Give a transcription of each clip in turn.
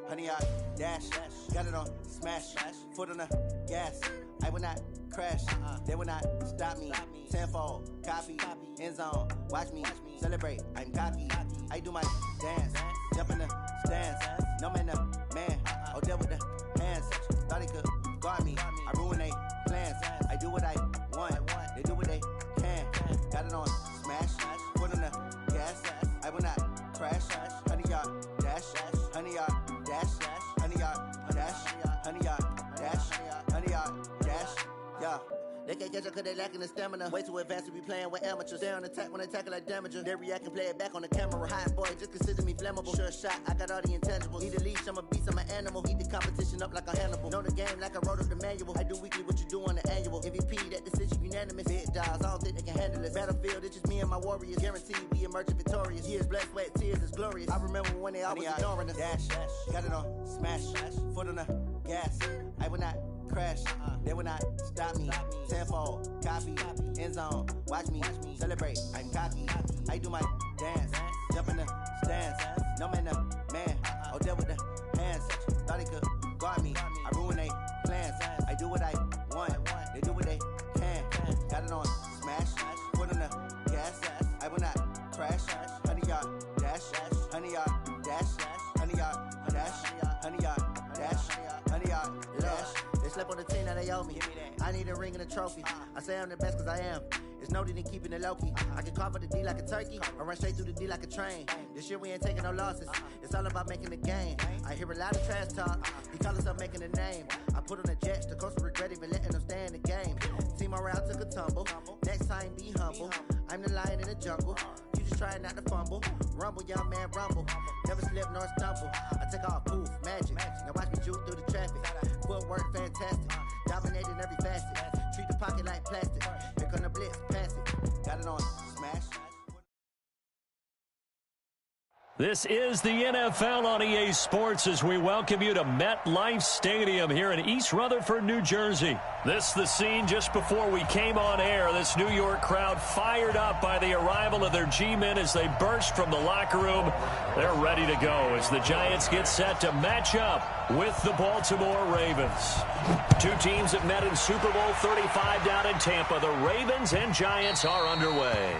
honey yard, dash, got it on, smash, foot on the gas. I will not crash, they will not stop me. Tenfold, copy, end zone, watch me celebrate. I'm cocky, I do my dance, jump in the stands. No man, man, oh deal with the hands. Thought he could guard me, I ruin they plans. I do what I want, they do what they can. Got it on, smash, foot on the gas. I will not crash, honey yard, dash, honey yard, dash, honey yard, dash, honey yard, dash, honey yard, dash, yeah. They can't catch up cause they lacking the stamina. Way too advanced to be playing with amateurs. Stay on attack when they tackle like damager. They react and play it back on the camera. Hot boy, just consider me flammable. Sure shot, I got all the intangibles. Need a leash, I'm a beast, I'm an animal. Heat the competition up like a Hannibal. Know the game like I wrote up the manual. I do weekly what you do on the annual. MVP, that decision unanimous. Big dogs, I don't think they can handle it. Battlefield, it's just me and my warriors. Guaranteed we emerging victorious. Years, blood, sweat, tears, it's glorious. I remember when they always ignoring us. Dash, got it on, smash, foot on the gas. I will not crash, they will not stop me. Tenfold, copy, end zone, watch me celebrate. I'm cocky, I do my dance, jump in the stands. No man, man, oh deal with the hands. Thought he could guard me, I ruin they plans. I do what I want, they do what they can. Got it on, smash, foot on the gas. I will not crash, honey yard, dash, honey yard, dash, honey yard, dash, honey yard, dash, honey yard, dash. They slept on the team, now they owe me. I need a ring and a trophy. I say I'm the best cause I am. It's no need in keeping it low-key. I can carve for the D like a turkey, or run straight through the D like a train. This year we ain't taking no losses. It's all about making the game. I hear a lot of trash talk. He call himself making a name. I put on the Jets, the coach regret even letting them stay in the game. Team morale took a tumble. Next time be humble. I'm the lion in the jungle. You just trying not to fumble. Rumble, young man, rumble. Never slip nor stumble. I take off, poof, magic. Now watch me juke through the traffic. Footwork fantastic. Dominating every facet. Treat the pocket like plastic. Here come the blitz, pass it. Got it on, smash. This is the NFL on EA Sports as we welcome you to MetLife Stadium here in East Rutherford, New Jersey. This is the scene just before we came on air. This New York crowd fired up by the arrival of their G-men as they burst from the locker room. They're ready to go as the Giants get set to match up with the Baltimore Ravens. Two teams that met in Super Bowl 35 down in Tampa. The Ravens and Giants are underway.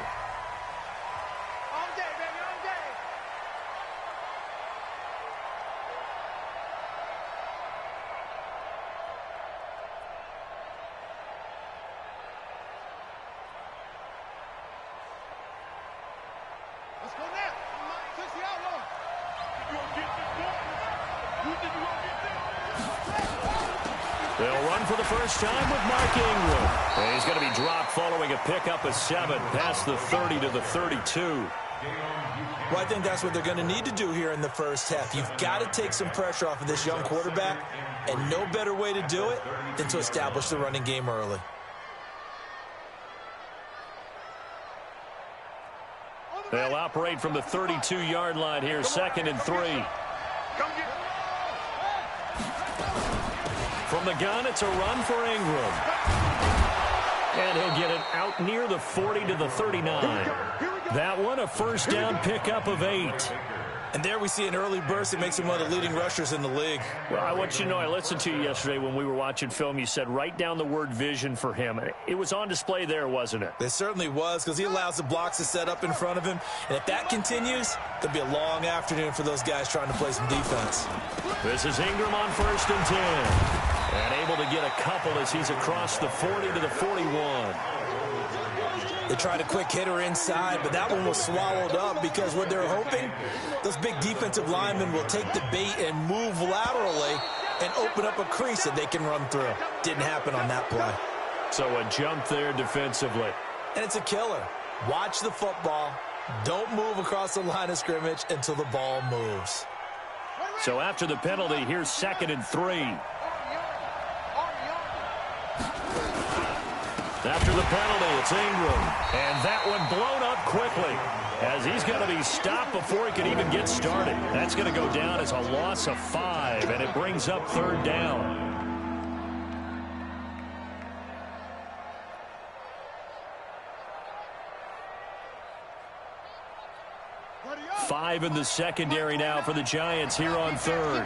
They'll run for the first time with Mark Ingram. And he's going to be dropped following a pickup of 7 past the 30 to the 32. Well, I think that's what they're going to need to do here in the first half. You've got to take some pressure off of this young quarterback, and no better way to do it than to establish the running game early. They'll operate from the 32-yard line here, 2nd and 3. From the gun, it's a run for Ingram. And he'll get it out near the 40 to the 39. That one, a first down pickup of 8. And there we see an early burst that makes him one of the leading rushers in the league. Well, I want you to know, I listened to you yesterday when we were watching film. You said write down the word vision for him. It was on display there, wasn't it? It certainly was, because he allows the blocks to set up in front of him. And if that continues, there'll be a long afternoon for those guys trying to play some defense. This is Ingram on 1st and 10. And able to get a couple as he's across the 40 to the 41. They tried a quick hitter inside, but that one was swallowed up because what they're hoping, those big defensive linemen will take the bait and move laterally and open up a crease that they can run through. Didn't happen on that play. So a jump there defensively. And it's a killer. Watch the football. Don't move across the line of scrimmage until the ball moves. So after the penalty, here's 2nd and 3. After the penalty, it's Ingram. And that one blown up quickly as he's going to be stopped before he can even get started. That's going to go down as a loss of 5, and it brings up 3rd down. 5 in the secondary now for the Giants here on third.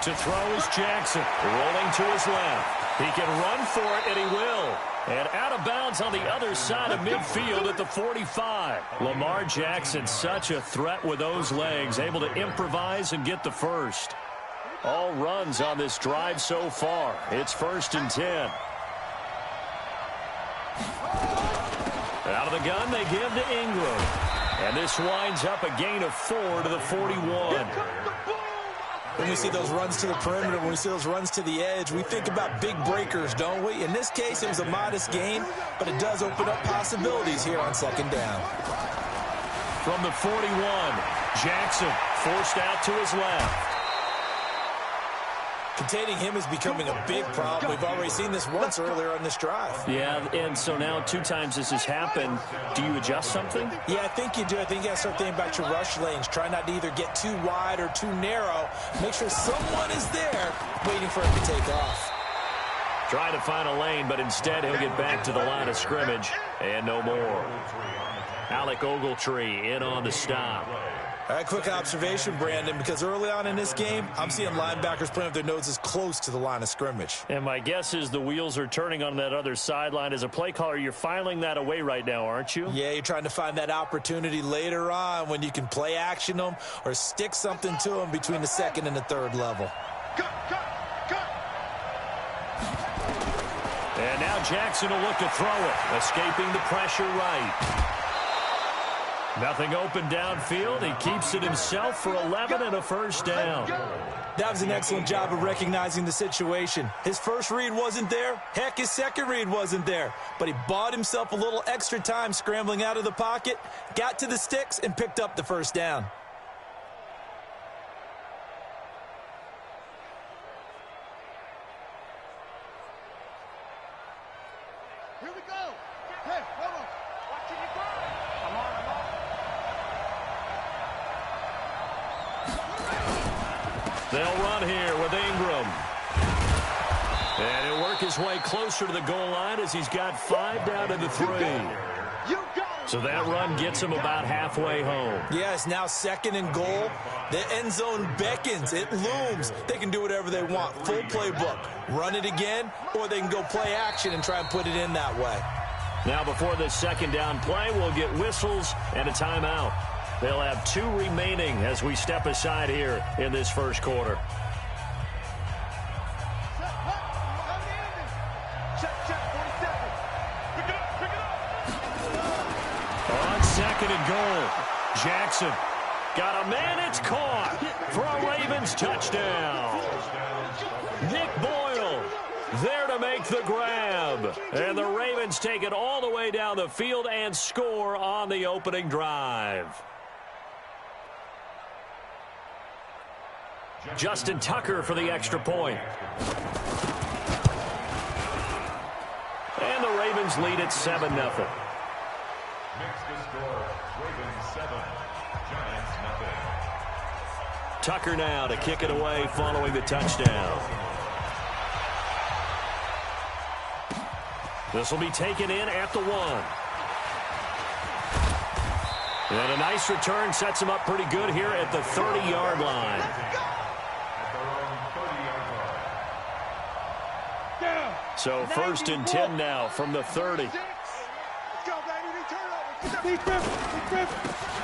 To throw is Jackson, rolling to his left. He can run for it, and he will. And out of bounds on the other side of midfield at the 45. Lamar Jackson, such a threat with those legs, able to improvise and get the first. All runs on this drive so far. It's 1st and 10. Out of the gun, they give to Ingram. And this winds up a gain of 4 to the 41. When we see those runs to the perimeter, when we see those runs to the edge, we think about big breakers, don't we? In this case, it was a modest gain, but it does open up possibilities here on 2nd down. From the 41, Jackson forced out to his left. Containing him is becoming a big problem. We've already seen this once earlier on this drive. Yeah, and so now 2 times this has happened. Do you adjust something? Yeah, I think you do. I think you got to start thinking about your rush lanes. Try not to either get too wide or too narrow. Make sure someone is there waiting for him to take off. Trying to find a lane, but instead he'll get back to the line of scrimmage. And no more. Alec Ogletree in on the stop. All right, quick observation, Brandon, because early on in this game, I'm seeing linebackers playing with their noses close to the line of scrimmage. And my guess is the wheels are turning on that other sideline. As a play caller, you're filing that away right now, aren't you? Yeah, you're trying to find that opportunity later on when you can play action them or stick something to them between the 2nd and the 3rd level. And now Jackson will look to throw it, escaping the pressure right. Nothing open downfield. He keeps it himself for 11 and a 1st down. That was an excellent job of recognizing the situation. His first read wasn't there. Heck, his second read wasn't there. But he bought himself a little extra time scrambling out of the pocket, got to the sticks, and picked up the 1st down. Here we go. Hey, come on. Watching you go. Come on. They'll run here with Ingram. And he'll work his way closer to the goal line as he's got 5 down to the 3. So that run gets him about halfway home. Yeah, it's now 2nd and goal. The end zone beckons. It looms. They can do whatever they want. Full playbook. Run it again, or they can go play action and try and put it in that way. Now before this 2nd down play, we'll get whistles and a timeout. They'll have 2 remaining as we step aside here in this 1st quarter. On 2nd and goal, Jackson got a man, it's caught for a Ravens touchdown. Nick Boyle there to make the grab. And the Ravens take it all the way down the field and score on the opening drive. Justin Tucker for the extra point. And the Ravens lead at 7-0. Next to score, Ravens 7, Giants nothing. Tucker now to kick it away following the touchdown. This will be taken in at the 1. And a nice return sets him up pretty good here at the 30-yard line. So 1st and 10 now from the 30.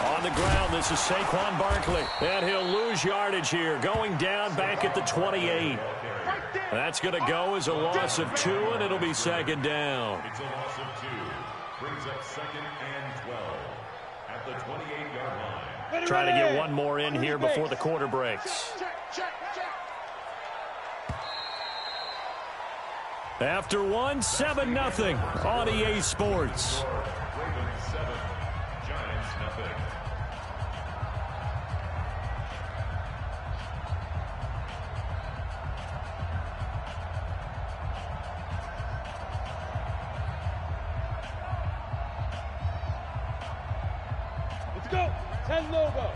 On the ground, this is Saquon Barkley. And he'll lose yardage here, going down back at the 28. That's going to go as a loss of 2, and it'll be 2nd down. It's a loss of 2. Brings up 2nd and 12 at the 28-yard line. Trying to get one more in here before the quarter breaks. After 1, 7-0 on EA Sports. Ravens 7, Giants nothing. Let's go. 10 logo.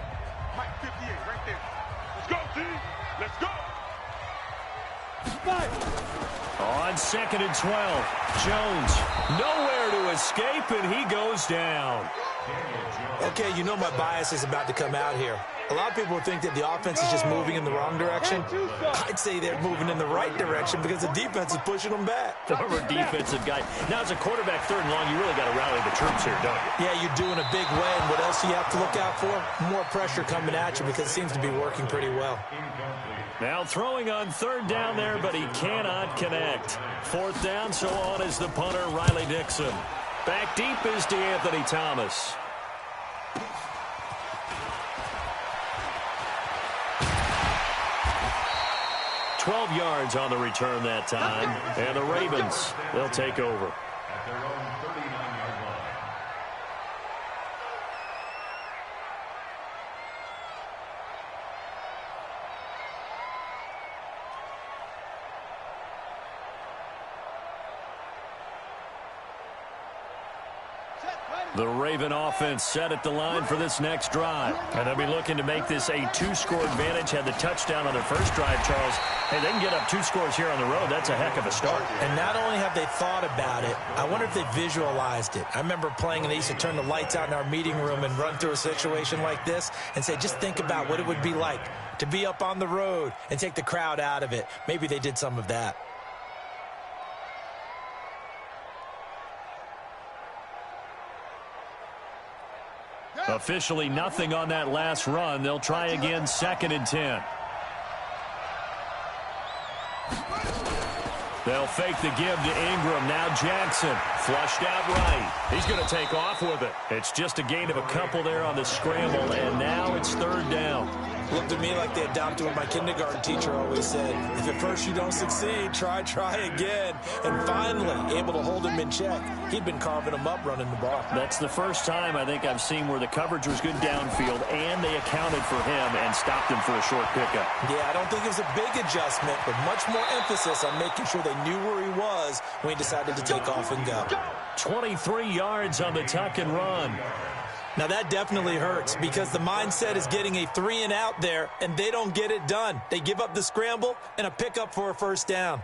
Mike 58 right there. Let's go, team. Let's go. 5. On 2nd and 12, Jones nowhere to escape, and he goes down. Okay, you know my bias is about to come out here. A lot of people think that the offense is just moving in the wrong direction. I'd say they're moving in the right direction because the defense is pushing them back. Former defensive guy. Now, as a quarterback, third and long, you really got to rally the troops here, don't you? Yeah, you're doing a big way, and what else do you have to look out for? More pressure coming at you because it seems to be working pretty well. Now throwing on third down there, but he cannot connect. Fourth down, so on is the punter, Riley Dixon. Back deep is DeAnthony Thomas. $12 yards on the return that time. And the Ravens, they'll take over. At their own 39-yard line. The Raven offense set at the line for this next drive. And they'll be looking to make this a two-score advantage. Had the touchdown on their first drive, Charles. Hey, they can get up 2 scores here on the road. That's a heck of a start. And not only have they thought about it, I wonder if they visualized it. I remember playing, and they used to turn the lights out in our meeting room and run through a situation like this and say, just think about what it would be like to be up on the road and take the crowd out of it. Maybe they did some of that. Officially nothing on that last run. They'll try again, 2nd and 10. They'll fake the give to Ingram. Now Jackson flushed out right. He's going to take off with it. It's just a gain of a couple there on the scramble, and now it's 3rd down. Looked to me like they adopted what my kindergarten teacher always said. If at first you don't succeed, try again. And finally, able to hold him in check. He'd been carving him up running the ball. That's the first time I think I've seen where the coverage was good downfield, and they accounted for him and stopped him for a short pickup. Yeah, I don't think it was a big adjustment, but much more emphasis on making sure they knew where he was when he decided to take off and go. 23 yards on the tuck and run. Now that definitely hurts because the mindset is getting a 3 and out there, and they don't get it done. They give up the scramble and a pickup for a first down.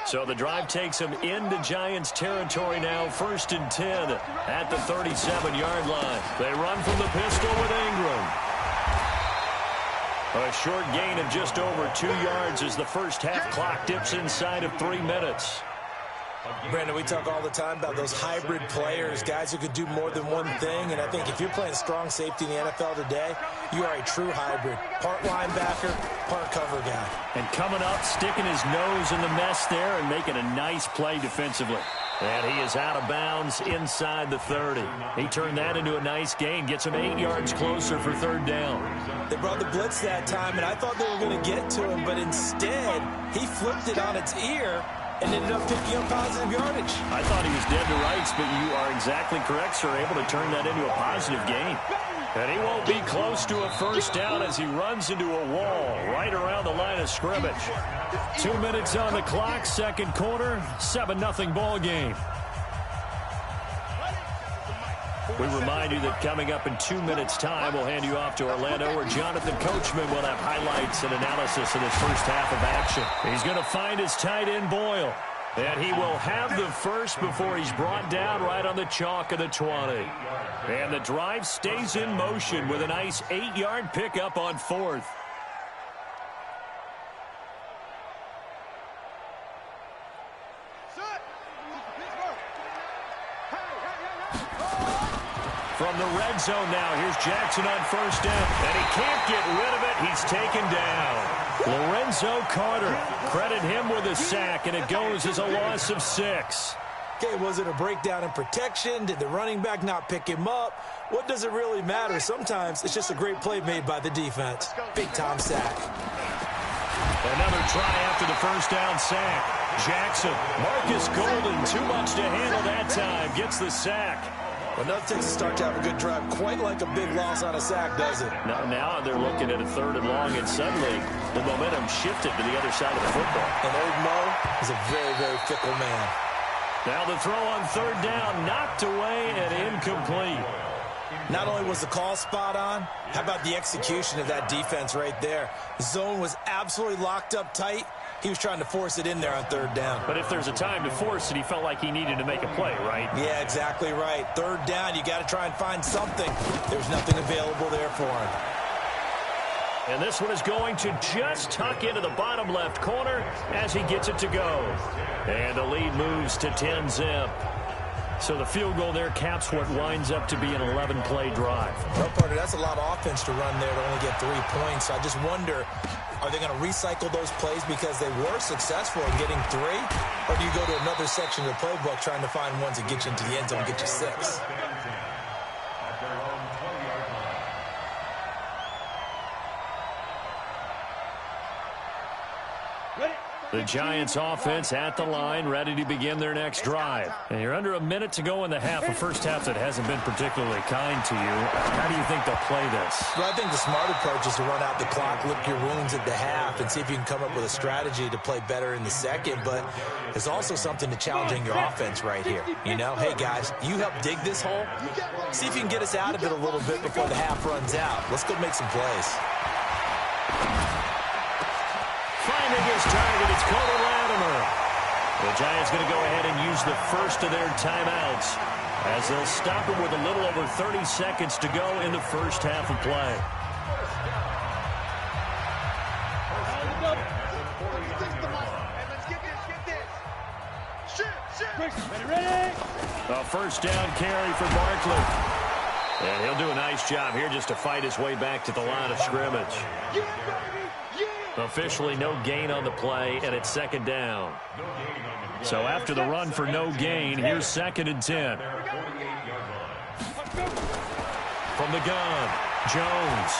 So the drive takes them into Giants territory now, 1st and 10 at the 37-yard line. They run from the pistol with Ingram. A short gain of just over 2 yards as the first half clock dips inside of 3 minutes. Brandon, we talk all the time about those hybrid players, guys who could do more than one thing, and I think if you're playing strong safety in the NFL today, you are a true hybrid. Part linebacker, part cover guy. And coming up, sticking his nose in the mess there and making a nice play defensively. And he is out of bounds inside the 30. He turned that into a nice gain, gets him 8 yards closer for 3rd down. They brought the blitz that time, and I thought they were going to get to him, but instead, he flipped it on its ear and ended up picking up positive yardage. I thought he was dead to rights, but you are exactly correct, sir, able to turn that into a positive gain. And he won't be close to a first down as he runs into a wall right around the line of scrimmage. 2 minutes on the clock, 2nd quarter, 7-0 ball game. We remind you that coming up in 2 minutes' time, we'll hand you off to Orlando, where Jonathan Coachman will have highlights and analysis of this first half of action. He's going to find his tight end, Boyle. And he will have the first before he's brought down right on the chalk of the 20. And the drive stays in motion with a nice 8-yard pickup on 4th. From the red zone now, here's Jackson on 1st down. And he can't get rid of it. He's taken down. Lorenzo Carter, credit him with a sack, and it goes as a loss of 6. Okay, was it a breakdown in protection? Did the running back not pick him up? What does it really matter? Sometimes it's just a great play made by the defense. Big-time sack. Another try after the first down sack. Jackson, Marcus Golden, too much to handle that time, gets the sack. Well, nothing takes a start to have a good drive quite like a big loss on a sack, does it? Now they're looking at a 3rd and long, and suddenly the momentum shifted to the other side of the football. And old Mo is a very, very fickle man. Now the throw on 3rd down, knocked away and incomplete. Not only was the call spot on, how about the execution of that defense right there? The zone was absolutely locked up tight. He was trying to force it in there on third down. But if there's a time to force it, he felt like he needed to make a play, right? Yeah, exactly right. Third down, you got to try and find something. There's nothing available there for him. And this one is going to just tuck into the bottom left corner as he gets it to go. And the lead moves to 10-zip. So the field goal there caps what winds up to be an 11-play drive. Well, partner, that's a lot of offense to run there to only get 3 points. I just wonder, are they going to recycle those plays because they were successful in getting 3? Or do you go to another section of the playbook trying to find ones that get you into the end zone and get you 6? The Giants offense at the line, ready to begin their next drive. And you're under a minute to go in the half, a first half that hasn't been particularly kind to you. How do you think they'll play this? Well, I think the smart approach is to run out the clock, lick your wounds at the half, and see if you can come up with a strategy to play better in the second. But there's also something to challenging your offense right here. You know, hey, guys, you help dig this hole. See if you can get us out of it a little bit before the half runs out. Let's go make some plays. Finding his target, it's Cody Latimer. The Giants going to go ahead and use the first of their timeouts as they'll stop him with a little over 30 seconds to go in the first half of play. A first down carry for Barkley. And he'll do a nice job here just to fight his way back to the line of scrimmage. Officially no gain on the play, and it's second down. So after the run for no gain, here's 2nd and 10. From the gun, Jones.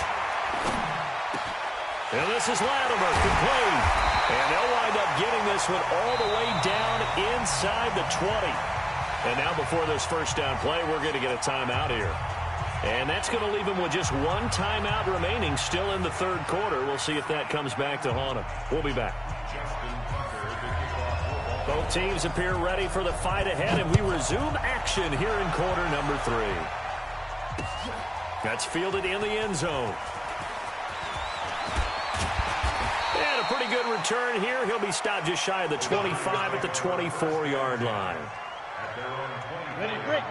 And this is Latimer, complete. And they'll wind up getting this one all the way down inside the 20. And now before this first down play, we're going to get a timeout here. And that's going to leave him with just 1 timeout remaining still in the third quarter. We'll see if that comes back to haunt him. We'll be back. Both teams appear ready for the fight ahead, and we resume action here in quarter number 3. That's fielded in the end zone. And a pretty good return here. He'll be stopped just shy of the 25 at the 24-yard line.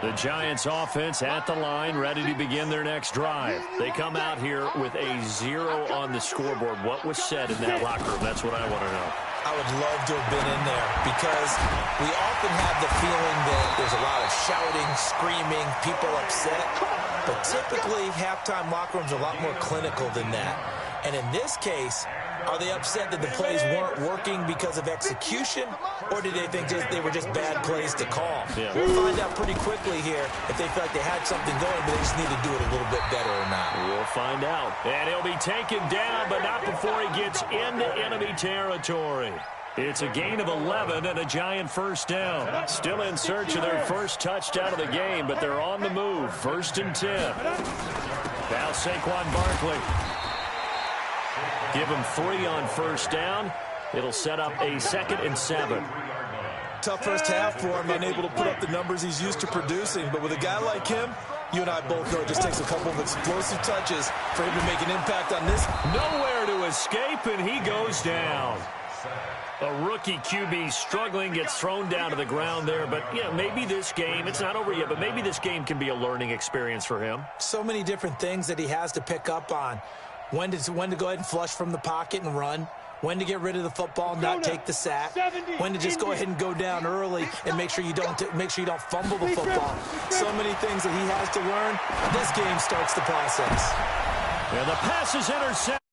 The Giants offense at the line, ready to begin their next drive. They come out here with a 0 on the scoreboard. What was said in that locker room? That's what I want to know. I would love to have been in there because we often have the feeling that there's a lot of shouting, screaming, people upset. But typically, halftime locker rooms are a lot more clinical than that. And in this case, are they upset that the plays weren't working because of execution, or did they think they were just bad plays to call? Yeah. We'll find out pretty quickly here if they feel like they had something going, but they just need to do it a little bit better or not. We'll find out. And he'll be taken down, but not before he gets into enemy territory. It's a gain of 11 and a Giant first down. Still in search of their first touchdown of the game, but they're on the move. 1st and 10. Now Saquon Barkley. Give him 3 on first down. It'll set up a 2nd and 7. Tough first half for him, unable to put up the numbers he's used to producing. But with a guy like him, you and I both know it just takes a couple of explosive touches for him to make an impact on this. Nowhere to escape, and he goes down. A rookie QB struggling, gets thrown down to the ground there. But, yeah, maybe this game, it's not over yet, but maybe this game can be a learning experience for him. So many different things that he has to pick up on. When to go ahead and flush from the pocket and run. When to get rid of the football and not take the sack. When to just go ahead and go down early and make sure you don't fumble the football. So many things that he has to learn. This game starts the process. And the pass is intercepted.